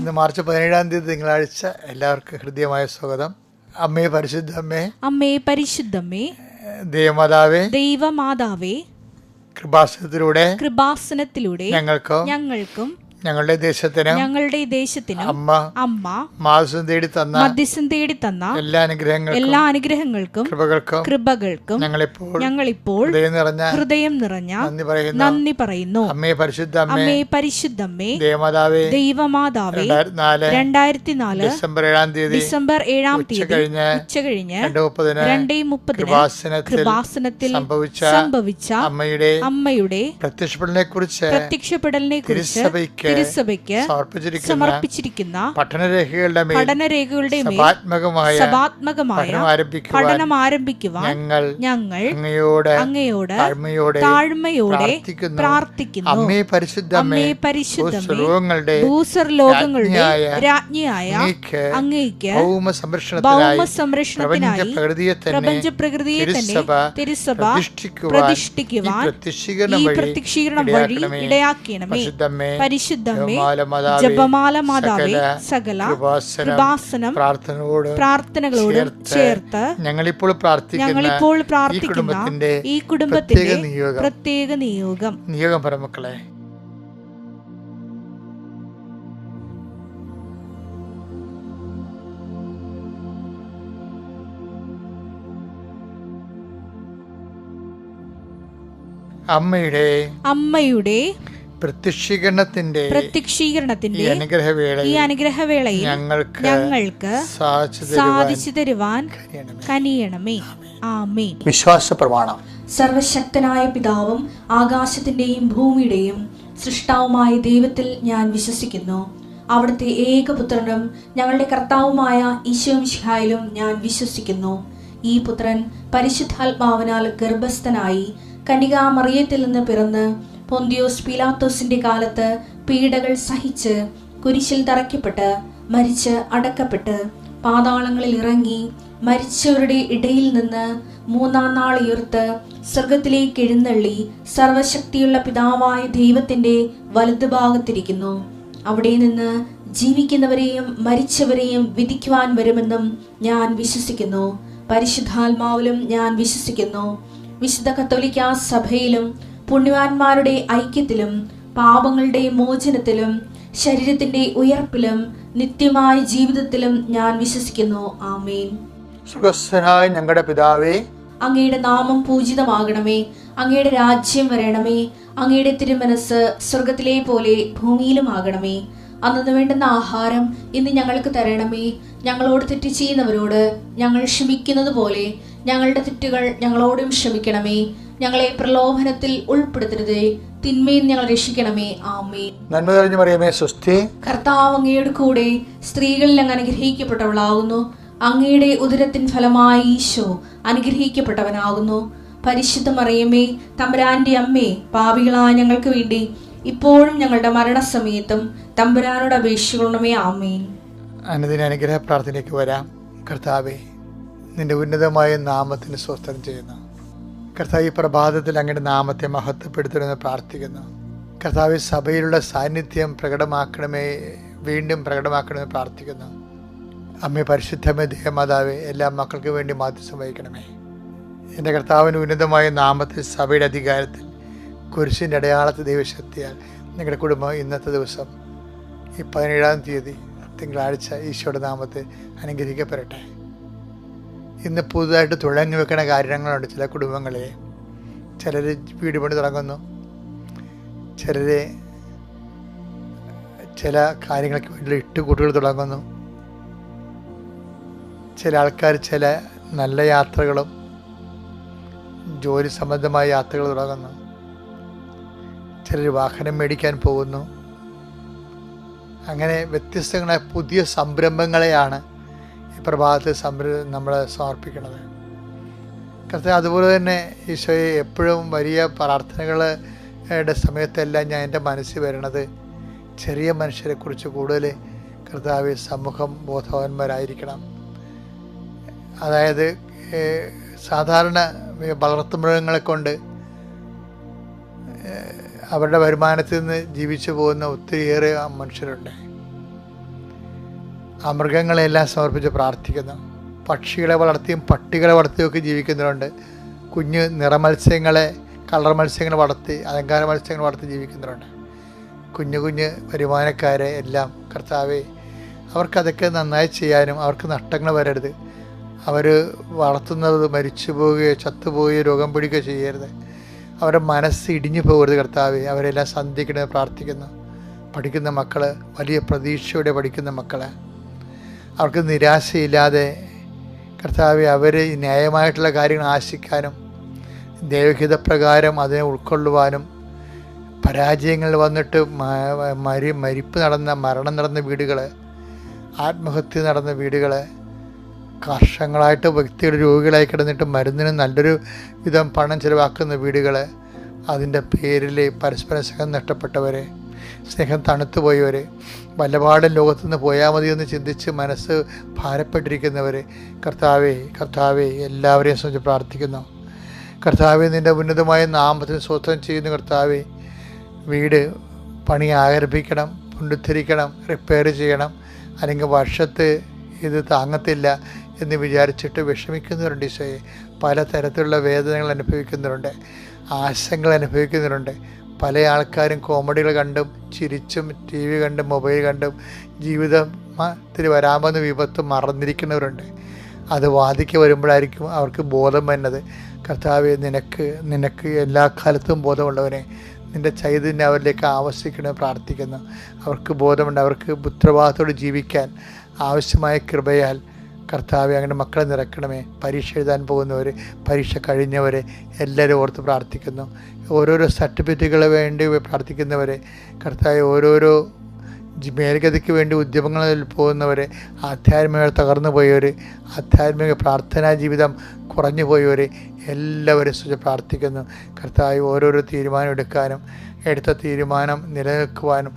ഇന്ന് മാർച്ച് 17 തിങ്കളാഴ്ച. എല്ലാവർക്കും ഹൃദ്യമായ സ്വാഗതം. അമ്മേ പരിശുദ്ധമ്മേ, അമ്മേ പരിശുദ്ധമ്മേ, ദേവമാതാവേ, ദൈവമാതാവേ, കൃപാസനത്തിലൂടെ ഞങ്ങൾക്കും ഞങ്ങളുടെ ദേശത്തിനും അമ്മ മധ്യസ്ഥം തേടി തന്ന എല്ലാ അനുഗ്രഹങ്ങൾക്കും കൃപകൾക്കും ഞങ്ങളിപ്പോൾ ഹൃദയം നിറഞ്ഞ നന്ദി പറയുന്നു. അമ്മേ പരിശുദ്ധമ്മേ, ദൈവമാതാവേ, 2004 ഡിസംബർ 7 ഉച്ചകഴിഞ്ഞ് 2:30 കൃപാസനത്തിൽ സംഭവിച്ച അമ്മയുടെ പ്രത്യക്ഷപ്പെടലിനെ കുറിച്ച് തിരുസഭയ്ക്ക് സമർപ്പിച്ചിരിക്കുന്ന പഠനരേഖകളുടെ സഭാത്മകമായ പഠനം ആരംഭിക്കുവാൻ ഞങ്ങൾ അങ്ങയോട് താഴ്മയോടെ പ്രാർത്ഥിക്കുന്നു. അമ്മേ പരിശുദ്ധമേ, ഭൂസ്വർലോകങ്ങളുടെ രാജ്ഞിയായ അങ്ങയ്ക്ക് ഭൗമസംരക്ഷണത്തിനായി പ്രപഞ്ച പ്രകൃതിയെ തന്നെ തിരുസഭ പ്രതിഷ്ഠിക്കുവാൻ ഈ പ്രത്യക്ഷീകരണം വഴി ഇടയാക്കണമേ. പരിശുദ്ധമേ, ജപമാല മാതാവേ, സകല കൃപാസനം പ്രാർത്ഥനകളോട് ചേർത്ത് ഞങ്ങളിപ്പോൾ പ്രാർത്ഥിക്കുന്ന ഈ കുടുംബത്തിന്റെ പ്രത്യേക നിയോഗം പരമക്കളെ. അമ്മയുടെ പ്രത്യക്ഷീകരണത്തിന്റെ ഈ അനുഗ്രഹവേളയിൽ ഞങ്ങൾക്ക് സാധിച്ചു തരുവാൻ കനിയണമേ. ആമേൻ. വിശ്വാസ പ്രമാണം. സർവശക്തനായ പിതാവും ആകാശത്തിന്റെയും ഭൂമിയുടെയും സൃഷ്ടാവുമായ ദൈവത്തിൽ ഞാൻ വിശ്വസിക്കുന്നു. അവിടുത്തെ ഏകപുത്രനും ഞങ്ങളുടെ കർത്താവുമായ ഈശോ മിശിഹായിലും ഞാൻ വിശ്വസിക്കുന്നു. ഈ പുത്രൻ പരിശുദ്ധാത്മാവിനാൽ ഗർഭസ്ഥനായി കന്യകാമറിയത്തിൽ നിന്ന് പിറന്ന് പൊന്തിയോസ് പീലാത്തോസിന്റെ കാലത്ത് പീഡകൾ സഹിച്ച് കുരിശിൽ തറയ്ക്കപ്പെട്ട് മരിച്ച് അടക്കപ്പെട്ട് പാതാളങ്ങളിൽ ഇറങ്ങി മരിച്ചവരുടെ ഇടയിൽ നിന്ന് 3-ാം നാൾ ഉയർത്ത് സ്വർഗത്തിലേക്ക് എഴുന്നള്ളി സർവശക്തിയുള്ള പിതാവായ ദൈവത്തിന്റെ വലതുഭാഗത്തിരിക്കുന്നു. അവിടെ നിന്ന് ജീവിക്കുന്നവരെയും മരിച്ചവരെയും വിധിക്കുവാൻ വരുമെന്നും ഞാൻ വിശ്വസിക്കുന്നു. പരിശുദ്ധാത്മാവിലും ഞാൻ വിശ്വസിക്കുന്നു. വിശുദ്ധ കത്തോലിക്കാ സഭയിലും പുണ്യവാന്മാരുടെ ഐക്യത്തിലും പാപങ്ങളുടെ മോചനത്തിലും ശരീരത്തിന്റെ ഉയർപ്പിലും നിത്യമായ ജീവിതത്തിലും ഞാൻ വിശ്വസിക്കുന്നു. ആമേൻ. സ്വർഗ്ഗസ്ഥനായ ഞങ്ങളുടെ പിതാവേ, അങ്ങയുടെ നാമം പൂജിതമാകണമേ. അങ്ങയുടെ രാജ്യം വരണമേ. അങ്ങയുടെ തിരുമനസ് സ്വർഗത്തിലെ പോലെ ഭൂമിയിലും ആകണമേ. അന്നു വേണ്ടുന്ന ആഹാരം ഇന്ന് ഞങ്ങൾക്ക് തരണമേ. ഞങ്ങളോട് തെറ്റ് ചെയ്യുന്നവരോട് ഞങ്ങൾ ക്ഷമിക്കുന്നത് പോലെ ഞങ്ങളുടെ തെറ്റുകൾ ഞങ്ങളോടും ക്ഷമിക്കണമേ. ഞങ്ങളെ പ്രലോഭനത്തിൽ ഉൾപ്പെടുത്തരുതേ, തിന്മയിൽ ഞങ്ങൾ രക്ഷിക്കണമേ. ആമേൻ. നന്മ നിറഞ്ഞ മറിയമേ, സ്വസ്തി. കർത്താവ് അങ്ങയുടെ കൂടെ സ്ത്രീകളിൽ അങ്ങ് അനുഗ്രഹിക്കപ്പെട്ടവളാകുന്നു. അങ്ങയുടെ ഉദരത്തിൻ ഫലമായി ഈശോ അനുഗ്രഹിക്കപ്പെട്ടവനാകുന്നു. പരിശുദ്ധ മറിയമേ, തമ്പുരാന്റെ അമ്മേ, പാപികളായ ഞങ്ങൾക്ക് വേണ്ടി ഇപ്പോഴും ഞങ്ങളുടെ മരണസമയത്തും തമ്പുരാനോട് അപേക്ഷിക്കണമേ. ആമേൻ. അനുദിന അനുഗ്രഹ പ്രാർത്ഥനയ്ക്ക് വരാം. കർത്താവേ, നിന്റെ ഉന്നതമായ നാമത്തിന് സ്വസ്ത്രം ചെയ്യുന്നു. കർത്താവ്, ഈ പ്രഭാതത്തിൽ അങ്ങയുടെ നാമത്തെ മഹത്വപ്പെടുത്തണമെന്ന് പ്രാർത്ഥിക്കുന്നു. കർത്താവ്, സഭയിലുള്ള സാന്നിധ്യം വീണ്ടും പ്രകടമാക്കണമെന്ന് പ്രാർത്ഥിക്കുന്നു. അമ്മേ പരിശുദ്ധമേ, ദേവമാതാവേ, എല്ലാ മക്കൾക്ക് വേണ്ടി മാധ്യസ്ഥം വഹിക്കണമേ. എൻ്റെ കർത്താവിൻ്റെ ഉന്നതമായ നാമത്തിൽ സഭയുടെ അധികാരത്തിൽ കുരിശിൻ്റെ അടയാളത്തിൽ ദൈവശക്തിയാൽ നിങ്ങളുടെ കുടുംബം ഇന്നത്തെ ദിവസം ഈ 17-ാം തീയതി തിങ്കളാഴ്ച ഈശോയുടെ നാമത്തിൽ അനുഗ്രഹിക്കപ്പെടട്ടെ. ഇന്ന് പുതുതായിട്ട് തുടങ്ങി വെക്കുന്ന കാര്യങ്ങളുണ്ട് ചില കുടുംബങ്ങളെ. ചിലർ വീട് പണി തുടങ്ങുന്നു, ചിലർ ചില കാര്യങ്ങൾക്ക് വേണ്ടി ഇട്ടുകൂട്ടുകൾ തുടങ്ങുന്നു, ചില ആൾക്കാർ ചില നല്ല യാത്രകളും ജോലി സംബന്ധമായ യാത്രകൾ തുടങ്ങുന്നു, ചിലർ വാഹനം മേടിക്കാൻ പോകുന്നു. അങ്ങനെ വ്യത്യസ്തങ്ങളായ പുതിയ സംരംഭങ്ങളെയാണ് ഈ പ്രഭാതത്തിൽ നമ്മൾ സമർപ്പിക്കുന്നത്. കർത്താവേ, അതുപോലെ തന്നെ ഈശോയെ എപ്പോഴും വലിയ പ്രാർത്ഥനകളുടെ സമയത്തെല്ലാം ഞാൻ എൻ്റെ മനസ്സിൽ വരുന്നത് ചെറിയ മനുഷ്യരെക്കുറിച്ച് കൂടുതൽ കർത്താവേ സമൂഹം ബോധവാന്മാരായിരിക്കണം. അതായത് സാധാരണ വളർത്തുമൃഗങ്ങളെ കൊണ്ട് അവരുടെ വരുമാനത്തിൽ നിന്ന് ജീവിച്ചു പോകുന്ന ഒത്തിരിയേറെ മനുഷ്യരുണ്ട്. ആ മൃഗങ്ങളെല്ലാം സമർപ്പിച്ച് പ്രാർത്ഥിക്കുന്നു. പക്ഷികളെ വളർത്തിയും പട്ടികളെ വളർത്തിയൊക്കെ ജീവിക്കുന്നവരുണ്ട്. കുഞ്ഞ് നിറമത്സ്യങ്ങളെ, കളർ മത്സ്യങ്ങൾ വളർത്തി, അലങ്കാര മത്സ്യങ്ങൾ വളർത്തി ജീവിക്കുന്നവരുണ്ട്. കുഞ്ഞു കുഞ്ഞ് വരുമാനക്കാരെ എല്ലാം കർത്താവേ, അവർക്കതൊക്കെ നന്നായി ചെയ്യാനും അവർക്ക് നഷ്ടങ്ങൾ വരരുത്. അവർ വളർത്തുന്നത് മരിച്ചു പോവുകയോ ചത്തുപോവുകയോ രോഗം പിടിക്കുകയോ ചെയ്യരുത്. അവരുടെ മനസ്സ് ഇടിഞ്ഞു പോകരുത് കർത്താവേ. അവരെല്ലാം സന്ധിക്കണമെന്ന് പ്രാർത്ഥിക്കുന്നു. പഠിക്കുന്ന മക്കൾ, വലിയ പ്രതീക്ഷയോടെ പഠിക്കുന്ന മക്കൾ, അവർക്ക് നിരാശയില്ലാതെ കർത്താവെ അവർ ന്യായമായിട്ടുള്ള കാര്യങ്ങൾ ആശിക്കാനും ദൈവഹിതപ്രകാരം അതിനെ ഉൾക്കൊള്ളുവാനും, പരാജയങ്ങൾ വന്നിട്ട് മരണം നടന്ന വീടുകൾ, ആത്മഹത്യ നടന്ന വീടുകൾ, വർഷങ്ങളായിട്ട് വ്യക്തിയുടെ രോഗികളായി കിടന്നിട്ട് മരുന്നിന് നല്ലൊരു വിധം പണം ചിലവാക്കുന്ന വീടുകൾ, അതിൻ്റെ പേരിൽ പരസ്പര സ്നേഹം നഷ്ടപ്പെട്ടവർ, സ്നേഹം തണുത്തുപോയവർ, വല്ലപാടും ലോകത്തുനിന്ന് പോയാൽ മതിയെന്ന് ചിന്തിച്ച് മനസ്സ് ഭാരപ്പെട്ടിരിക്കുന്നവർ, കർത്താവേ എല്ലാവരെയും സംബന്ധിച്ച് പ്രാർത്ഥിക്കുന്നു. കർത്താവെ, നിൻ്റെ ഉന്നതമായ നാമത്തിന് സ്തോത്രം ചെയ്യുന്നു. കർത്താവെ, വീട് പണി ആരംഭിക്കണം, പുനരുദ്ധരിക്കണം, റിപ്പയർ ചെയ്യണം, അല്ലെങ്കിൽ വർഷത്ത് ഇത് താങ്ങത്തില്ല എന്ന് വിചാരിച്ചിട്ട് വിഷമിക്കുന്നവരുണ്ട്. ഈശോയെ, പല തരത്തിലുള്ള വേദനകൾ അനുഭവിക്കുന്നവരുണ്ട്, ആശങ്കകൾ അനുഭവിക്കുന്നവരുണ്ട്. പല ആൾക്കാരും കോമഡികൾ കണ്ടും ചിരിച്ചും ടി വി കണ്ടും മൊബൈൽ കണ്ടും ജീവിതത്തിൽ വരാമെന്ന് വിപത്ത് മറന്നിരിക്കുന്നവരുണ്ട്. അത് വാദിക്ക് വരുമ്പോഴായിരിക്കും അവർക്ക് ബോധം വരുന്നത്. കർത്താവെ, നിനക്ക് എല്ലാ കാലത്തും ബോധമുള്ളവനെ, നിൻ്റെ ചൈതന്യം അവരിലേക്ക് ആവശ്യിക്കണമെന്ന് പ്രാർത്ഥിക്കുന്നു. അവർക്ക് ബോധമുണ്ട്. അവർക്ക് ഉത്തരവാദിത്തോട് ജീവിക്കാൻ ആവശ്യമായ കൃപയാൽ കർത്താവെ അങ്ങനെ മക്കളെ നിറക്കണമേ. പരീക്ഷ എഴുതാൻ പോകുന്നവർ, പരീക്ഷ കഴിഞ്ഞവരെ എല്ലാവരും ഓർത്ത് പ്രാർത്ഥിക്കുന്നു. ഓരോരോ സർട്ടിഫിക്കറ്റുകൾ വേണ്ടി പ്രാർത്ഥിക്കുന്നവരെ, കർത്താവെ, ഓരോരോ മേൽഗതിക്ക് വേണ്ടി ഉദ്യമങ്ങളിൽ പോകുന്നവരെ, ആധ്യാത്മിക തകർന്നു പോയവർ, ആധ്യാത്മിക പ്രാർത്ഥനാ ജീവിതം കുറഞ്ഞു പോയവർ എല്ലാവരും സുഖ പ്രാർത്ഥിക്കുന്നു. കർത്താവെ, ഓരോരോ തീരുമാനം എടുക്കാനും എടുത്ത തീരുമാനം നിലനിൽക്കുവാനും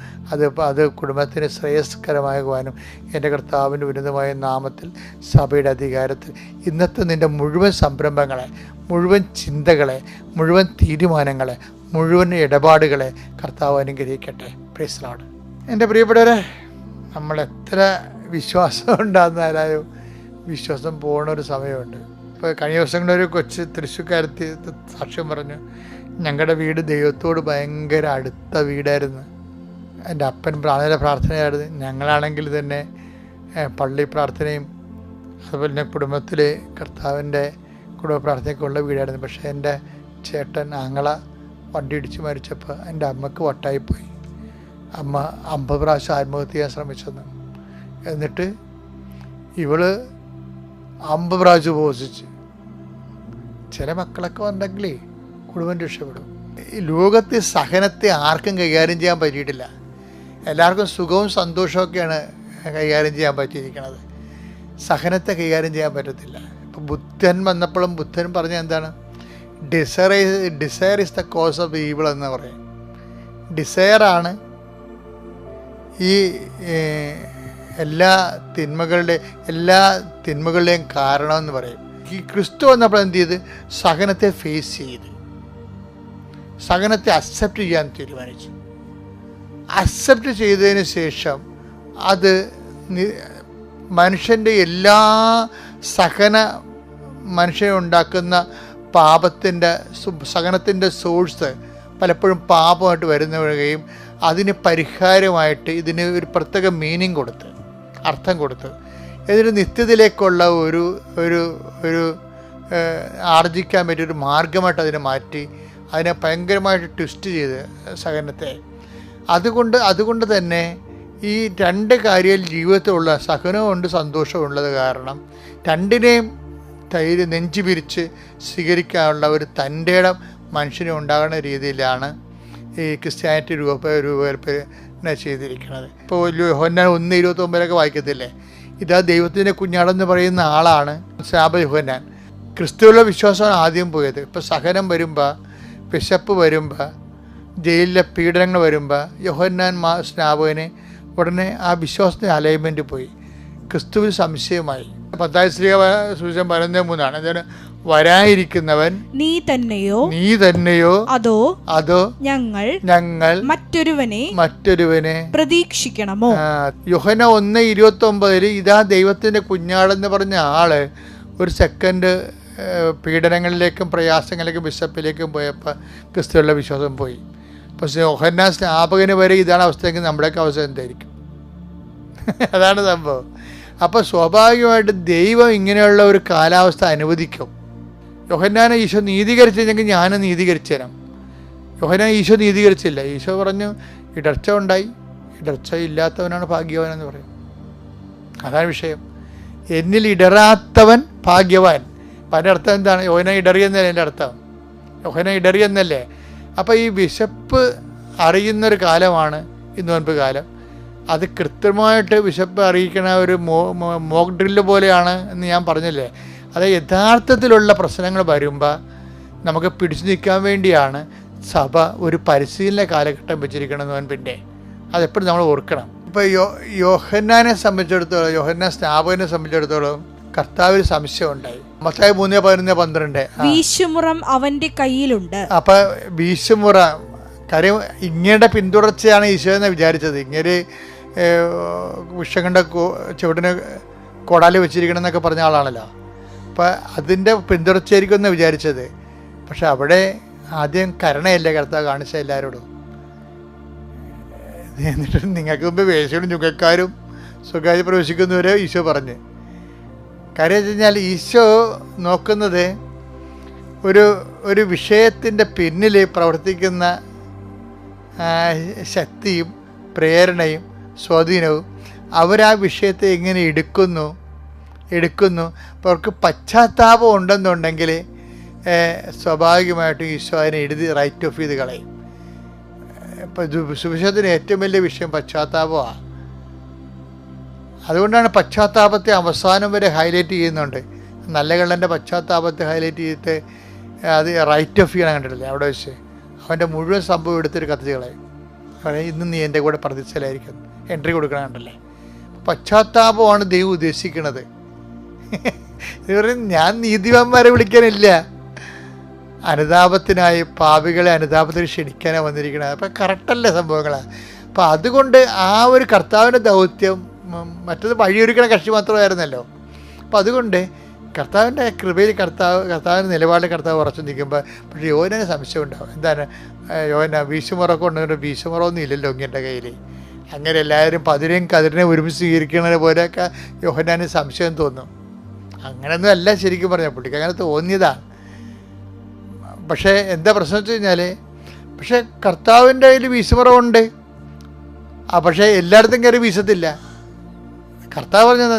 അത് കുടുംബത്തിന് ശ്രേയസ്കരമാകുവാനും എൻ്റെ കർത്താവിൻ്റെ ഉന്നതമായ നാമത്തിൽ സഭയുടെ അധികാരത്തിൽ ഇന്നത്തെ നിൻ്റെ മുഴുവൻ സംരംഭങ്ങളെ, മുഴുവൻ ചിന്തകളെ, മുഴുവൻ തീരുമാനങ്ങളെ, മുഴുവൻ ഇടപാടുകളെ കർത്താവ് അനുഗ്രഹിക്കട്ടെ. Praise the Lord. എൻ്റെ പ്രിയപ്പെട്ടവരെ, നമ്മളെത്ര വിശ്വാസം ഉണ്ടാകുന്നാലും വിശ്വാസം പോകുന്നൊരു സമയമുണ്ട്. ഇപ്പോൾ കഴിഞ്ഞ ദിവസങ്ങളൊരു കൊച്ച് തൃശ്ശൂർക്കാരത്തി സാക്ഷ്യം പറഞ്ഞു, ഞങ്ങളുടെ വീട് ദൈവത്തോട് ഭയങ്കര അടുത്ത വീടായിരുന്നു. എൻ്റെ അപ്പൻ പ്രാർത്ഥനയായിരുന്നു. ഞങ്ങളാണെങ്കിൽ തന്നെ പള്ളി പ്രാർത്ഥനയും അതുപോലെ തന്നെ കുടുംബത്തിൽ കർത്താവിൻ്റെ കുടുംബ പ്രാർത്ഥനയൊക്കെ ഉള്ള വീടായിരുന്നു. പക്ഷേ എൻ്റെ ചേട്ടൻ ആങ്ങള വണ്ടി ഇടിച്ച് മരിച്ചപ്പോൾ എൻ്റെ അമ്മക്ക് വട്ടായിപ്പോയി. അമ്മ 50 പ്രാവശ്യം ആത്മഹത്യ ചെയ്യാൻ ശ്രമിച്ചെന്ന്. എന്നിട്ട് ഇവള് 50 പ്രാവശ്യം ഉപവസിച്ച്. ചില മക്കളൊക്കെ ഉണ്ടെങ്കിലേ കുടുംബം രക്ഷപ്പെടും. ഈ ലോകത്തെ സഹനത്തെ ആർക്കും കൈകാര്യം ചെയ്യാൻ പറ്റിയിട്ടില്ല. എല്ലാവർക്കും സുഖവും സന്തോഷമൊക്കെയാണ് കൈകാര്യം ചെയ്യാൻ പറ്റിയിരിക്കുന്നത്. സഹനത്തെ കൈകാര്യം ചെയ്യാൻ പറ്റത്തില്ല. ഇപ്പോൾ ബുദ്ധൻ വന്നപ്പോഴും ബുദ്ധൻ പറഞ്ഞ എന്താണ്? Desire is the cause of evil എന്ന് പറയും. ഡിസയറാണ് ഈ എല്ലാ തിന്മകളുടെയും കാരണമെന്ന് പറയും. ഈ ക്രിസ്തു വന്നപ്പോൾ എന്ത് ചെയ്ത്? സഹനത്തെ ഫേസ് ചെയ്ത്, സഹനത്തെ അക്സെപ്റ്റ് ചെയ്യാൻ തീരുമാനിച്ചു. അക്സെപ്റ്റ് ചെയ്തതിന് ശേഷം അത് മനുഷ്യൻ്റെ എല്ലാ മനുഷ്യനുണ്ടാക്കുന്ന സഹനത്തിൻ്റെ സോഴ്സ് പലപ്പോഴും പാപമായിട്ട് വരുന്നവരുകയും അതിന് പരിഹാരമായിട്ട് ഇതിന് ഒരു പ്രത്യേക മീനിങ് കൊടുത്ത്, അർത്ഥം കൊടുത്ത്, ഇതിന് നിത്യത്തിലേക്കുള്ള ഒരു ആർജിക്കാൻ പറ്റിയൊരു മാർഗമായിട്ട് അതിനെ മാറ്റി, അതിനെ ഭയങ്കരമായിട്ട് ട്വിസ്റ്റ് ചെയ്ത് സഹനത്തെ. അതുകൊണ്ട് തന്നെ ഈ രണ്ട് കാര്യം ജീവിതത്തിലുള്ള സഹനമുണ്ട്, സന്തോഷമുള്ളത് കാരണം രണ്ടിനെയും നെഞ്ചു പിരിച്ച് സ്വീകരിക്കാനുള്ള ഒരു തൻ്റെ ഇടം മനുഷ്യന് ഉണ്ടാകുന്ന രീതിയിലാണ് ഈ ക്രിസ്ത്യാനിറ്റി രൂപകൽപ്പന ചെയ്തിരിക്കുന്നത്. ഇപ്പോൾ യോഹന്നാൻ 1:29 വായിക്കത്തില്ലേ? ഇതാ ദൈവത്തിൻ്റെ കുഞ്ഞാടെന്ന് പറയുന്ന ആളാണ് സ്നാപക യോഹന്നാൻ. ക്രിസ്തുവിലുള്ള വിശ്വാസമാണ് ആദ്യം പോയത്. ഇപ്പോൾ സഹനം വരുമ്പോൾ, വിശപ്പ് വരുമ്പോൾ, ജയിലിലെ പീഡനങ്ങൾ വരുമ്പോൾ യോഹന്നാൻ സ്നാപകന് ഉടനെ ആ വിശ്വാസത്തിൻ്റെ അലൈൻമെൻറ്റ് പോയി. ക്രിസ്തുവിൽ സംശയമായി. 10 സുവിശേഷം 13:3 എന്താണ്? വരാനിരിക്കുന്നവൻ നീ തന്നെയോ അതോ ഞങ്ങൾ മറ്റൊരുവനെ പ്രതീക്ഷിക്കണമോ? യോഹന്നാൻ 1:29 ഇതാ ദൈവത്തിന്റെ കുഞ്ഞാടെന്ന് പറഞ്ഞ ആള് ഒരു സെക്കൻഡ് പീഡനങ്ങളിലേക്കും പ്രയാസങ്ങളിലേക്കും ബിഷപ്പിലേക്കും പോയപ്പോൾ ക്രിസ്തുവിലുള്ള വിശ്വാസം പോയി. പക്ഷേ യോഹന്നാൻ സ്നാപകന് വരെ ഇതാണ് അവസ്ഥയെങ്കിൽ നമ്മുടെയൊക്കെ അവസ്ഥ എന്തായിരിക്കും? അതാണ് സംഭവം. അപ്പോൾ സ്വാഭാവികമായിട്ട് ദൈവം ഇങ്ങനെയുള്ള ഒരു കാലാവസ്ഥ അനുവദിക്കും. യോഹന്നാനെ ഈശോ നീതീകരിച്ചെങ്കിൽ ഞാനും നീതീകരിച്ചു തരാം. യോഹന്നാൻ ഈശോ നീതീകരിച്ചില്ല. ഈശോ പറഞ്ഞു ഇടർച്ച ഉണ്ടായി, ഇടർച്ച ഇല്ലാത്തവനാണ് ഭാഗ്യവാൻ എന്ന് പറയും. അതാണ് വിഷയം. എന്നിൽ ഇടറാത്തവൻ ഭാഗ്യവാൻ. അപ്പം അതിൻ്റെ അർത്ഥം എന്താണ്? യോഹന്നാൻ ഇടറിയെന്നല്ലേ എൻ്റെ അർത്ഥം? യോഹന്നാൻ ഇടറിയെന്നല്ലേ? അപ്പോൾ ഈ വിശപ്പ് അറിയുന്നൊരു കാലമാണ് ഈ നോൻപ് കാലം. അത് കൃത്യമായിട്ട് വിശപ്പ് അറിയിക്കണ ഒരു മോക്ക് ഡ്രില്ല് പോലെയാണ് എന്ന് ഞാൻ പറഞ്ഞില്ലേ. അത് യഥാർത്ഥത്തിലുള്ള പ്രശ്നങ്ങൾ വരുമ്പോൾ നമുക്ക് പിടിച്ചു നിൽക്കാൻ വേണ്ടിയാണ് സഭ ഒരു പരിശീലന കാലഘട്ടം വെച്ചിരിക്കണം നോൻപിൻ്റെ. അതെപ്പോഴും നമ്മൾ ഓർക്കണം. ഇപ്പോൾ യോഹന്നാനെ സംബന്ധിച്ചിടത്തോളം, യോഹന്നാൻ സ്നാപകനെ സംബന്ധിച്ചിടത്തോളം കർത്താവിന് സംശയം ഉണ്ടായി. മത്തായി 3:11-12 വീശുമുറം അവന്റെ കയ്യിലുണ്ട്. അപ്പൊ വീശുമുറ കാര്യം ഇങ്ങയുടെ പിന്തുടർച്ചയാണ് ഈശോ എന്ന് വിചാരിച്ചത്. ഇങ്ങനെ വിഷകണ്ട ചുവടിന് കൊടാലി വെച്ചിരിക്കണം എന്നൊക്കെ പറഞ്ഞ ആളാണല്ലോ. അപ്പം അതിൻ്റെ പിന്തുടർച്ചയായിരിക്കും എന്ന് വിചാരിച്ചത്. പക്ഷെ അവിടെ ആദ്യം കരുണയല്ലേ കർത്താവ് കാണിച്ച എല്ലാവരോടും. എന്നിട്ട് നിങ്ങൾക്ക് മുമ്പ് വേശ്യകളും ചുങ്കക്കാരും സ്വകാര്യ പ്രവേശിക്കുന്നവരെ ഈശോ പറഞ്ഞ്. കാര്യം വെച്ച് കഴിഞ്ഞാൽ ഈശോ നോക്കുന്നത് ഒരു വിഷയത്തിൻ്റെ പിന്നിൽ പ്രവർത്തിക്കുന്ന ശക്തിയും പ്രേരണയും സ്വാധീനവും അവരാ വിഷയത്തെ എങ്ങനെ എടുക്കുന്നു. അപ്പോൾ അവർക്ക് പശ്ചാത്താപം ഉണ്ടെന്നുണ്ടെങ്കിൽ സ്വാഭാവികമായിട്ടും ഈശോ അതിനെ റൈറ്റ് ഓഫ് ചെയ്ത് കളയും. ഇപ്പോൾ സുവിശേഷത്തിന് ഏറ്റവും വലിയ വിഷയം പശ്ചാത്താപമാണ്. അതുകൊണ്ടാണ് പശ്ചാത്താപത്തെ അവസാനം വരെ ഹൈലൈറ്റ് ചെയ്യുന്നുണ്ട്. നല്ല കള്ളൻ്റെ പശ്ചാത്താപത്തെ ഹൈലൈറ്റ് ചെയ്തിട്ട് അത് റൈറ്റ് ഓഫ് ചെയ്യണം കണ്ടിട്ടില്ലേ അവിടെ വെച്ച്. അവൻ്റെ മുഴുവൻ സംഭവം എടുത്തൊരു കത്തിച്ച് കളയും. ഇന്ന് നീ എൻ്റെ കൂടെ പ്രതിസ്ഥലായിരിക്കും എൻട്രി കൊടുക്കണം കണ്ടല്ലേ. പശ്ചാത്താപമാണ് ദൈവം ഉദ്ദേശിക്കുന്നത്. ഇത് പറയും ഞാൻ നീതിവാന്മാരെ വിളിക്കാനില്ല, അനുതാപത്തിനായി പാപികളെ അനുതാപത്തിന് ക്ഷണിക്കാനാണ് വന്നിരിക്കുന്നത്. അപ്പം കറക്റ്റല്ലേ സംഭവങ്ങളാണ്. അപ്പം അതുകൊണ്ട് ആ ഒരു കർത്താവിൻ്റെ ദൗത്യം, മറ്റത് വഴിയൊരുക്കണ കക്ഷി മാത്രമായിരുന്നല്ലോ. അപ്പം അതുകൊണ്ട് കർത്താവിൻ്റെ കൃപയിൽ കർത്താവിൻ്റെ നിലപാടിൽ കർത്താവ് ഉറച്ചു നിൽക്കുമ്പോൾ പക്ഷേ യോഹന്നാന് സംശയം ഉണ്ടാവും. എന്താണ് യോഹന്നാൻ വീശുമുറൊക്കെ കൊണ്ടുവന്നിട്ട് വീശുമുറൊന്നും ഇല്ലല്ലോ ഇങ്ങൻ്റെ കയ്യിൽ. അങ്ങനെ എല്ലാവരും കതിരിനെ ഒരുമിച്ച് സ്വീകരിക്കുന്നത് പോലെയൊക്കെ യോഹന്നാന് സംശയം തോന്നും. അങ്ങനെയൊന്നും അല്ല ശരിക്കും പറഞ്ഞാൽ, പുള്ളിക്ക് അങ്ങനെ തോന്നിയതാണ്. പക്ഷേ എന്താ പ്രശ്നം വെച്ച് കഴിഞ്ഞാൽ, പക്ഷേ കർത്താവിൻ്റെ കയ്യിൽ വീശുമുറമുണ്ട്. പക്ഷേ എല്ലായിടത്തും കയറി വീശത്തില്ല. കർത്താവ് പറഞ്ഞത്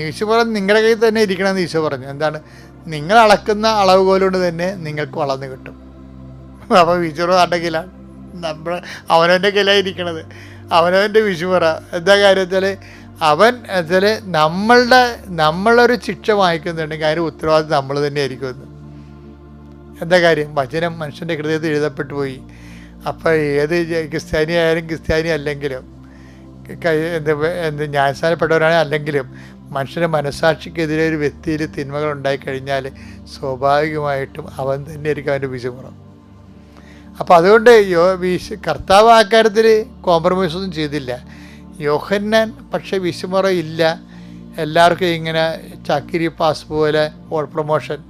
വീശുമുറം നിങ്ങളുടെ കയ്യിൽ തന്നെ ഇരിക്കണമെന്ന് ഈശോ പറഞ്ഞു. എന്താണ്? നിങ്ങൾ അളക്കുന്ന അളവ് കൊണ്ട് തന്നെ നിങ്ങൾക്ക് വളർന്നു കിട്ടും. അപ്പോൾ വീശുമുറ ആരുടെ കയ്യിലാണ്? അവനവൻ്റെ കയ്യിലാണ് ഇരിക്കണത്. അവനവൻ്റെ വീശുമുറ എന്താ കാര്യം വെച്ചാൽ നമ്മളൊരു ശിക്ഷ വാങ്ങിക്കുന്നുണ്ടെങ്കിൽ അതിന് ഉത്തരവാദിത്വം നമ്മൾ തന്നെ ആയിരിക്കുമെന്ന്. എന്താ കാര്യം? വചനം മനുഷ്യൻ്റെ ഹൃദയത്തിൽ എഴുതപ്പെട്ടു പോയി. അപ്പോൾ ഏത് ക്രിസ്ത്യാനി ആയാലും ക്രിസ്ത്യാനി അല്ലെങ്കിലും ന്യായസ്ഥാനപ്പെട്ടവരാണ് അല്ലെങ്കിലും മനുഷ്യൻ്റെ മനസ്സാക്ഷിക്കെതിരെ ഒരു വ്യക്തിയിൽ തിന്മകൾ ഉണ്ടായിക്കഴിഞ്ഞാൽ സ്വാഭാവികമായിട്ടും അവൻ തന്നെ ആയിരിക്കും അവൻ്റെ വീശുമുറം. അപ്പോൾ അതുകൊണ്ട് കർത്താവ് ആ കാര്യത്തിൽ കോംപ്രമൈസ് ഒന്നും ചെയ്തില്ല. യോഹന്നാൻ പക്ഷേ വീശുമുറ ഇല്ല, എല്ലാവർക്കും ഇങ്ങനെ ചാക്കിരി പാസ് പോലെ ഓൾ പ്രൊമോഷൻ,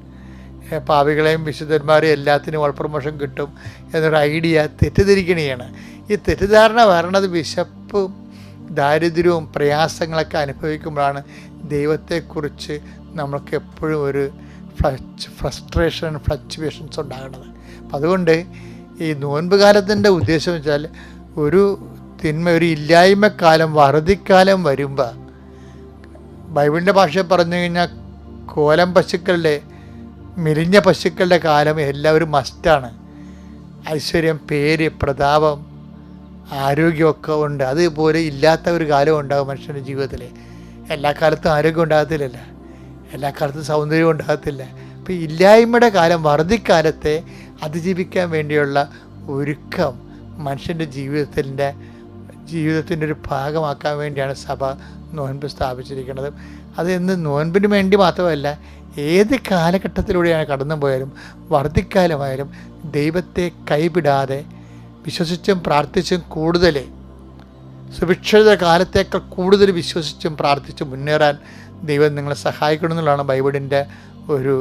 പാപികളെയും വിശുദ്ധന്മാരെയും എല്ലാത്തിനും ഓൾ പ്രൊമോഷൻ കിട്ടും എന്നൊരു ഐഡിയ തെറ്റിദ്ധരിക്കണയാണ്. ഈ തെറ്റിദ്ധാരണ വരണത് വിശപ്പും ദാരിദ്ര്യവും പ്രയാസങ്ങളൊക്കെ അനുഭവിക്കുമ്പോഴാണ് ദൈവത്തെക്കുറിച്ച് നമ്മൾക്ക് എപ്പോഴും ഒരു ഫ്രസ്ട്രേഷൻ ഫ്ലക്ച്വേഷൻസ് ഉണ്ടാകുന്നത്. അപ്പം അതുകൊണ്ട് ഈ നോൻപ് കാലത്തിൻ്റെ ഉദ്ദേശം വെച്ചാൽ ഒരു ഇല്ലായ്മക്കാലം, വറുതിക്കാലം വരുമ്പോൾ ബൈബിളിൻ്റെ ഭാഷയിൽ പറഞ്ഞു കഴിഞ്ഞാൽ കോലം പശുക്കളുടെ, മെലിഞ്ഞ പശുക്കളുടെ കാലം എല്ലാവരും മസ്റ്റാണ്. ഐശ്വര്യം, പേര്, പ്രതാപം, ആരോഗ്യമൊക്കെ ഉണ്ട്. അതുപോലെ ഇല്ലാത്ത ഒരു കാലം ഉണ്ടാകും മനുഷ്യൻ്റെ ജീവിതത്തിൽ. എല്ലാ കാലത്തും ആരോഗ്യം ഉണ്ടാകത്തില്ലല്ല, എല്ലാ കാലത്തും സൗന്ദര്യം ഉണ്ടാകത്തില്ല. അപ്പോൾ ഇല്ലായ്മയുടെ കാലം, വറുതിക്കാലത്തെ അതിജീവിക്കാൻ വേണ്ടിയുള്ള ഒരുക്കം മനുഷ്യൻ്റെ ജീവിതത്തിൻ്റെ ഒരു ഭാഗമാക്കാൻ വേണ്ടിയാണ് സഭ നോൻപ് സ്ഥാപിച്ചിരിക്കുന്നത്. അത് ഇന്ന് നോൻപിന് വേണ്ടി മാത്രമല്ല, ഏത് കാലഘട്ടത്തിലൂടെയാണ് കടന്നു പോയാലും വർദ്ധിക്കാലമായാലും ദൈവത്തെ കൈവിടാതെ വിശ്വസിച്ചും പ്രാർത്ഥിച്ചും കൂടുതൽ സുഭിക്ഷിത കാലത്തേക്കാൾ കൂടുതൽ വിശ്വസിച്ചും പ്രാർത്ഥിച്ചും മുന്നേറാൻ ദൈവം നിങ്ങളെ സഹായിക്കണം എന്നുള്ളതാണ് ബൈബിളിൻ്റെ ഒരു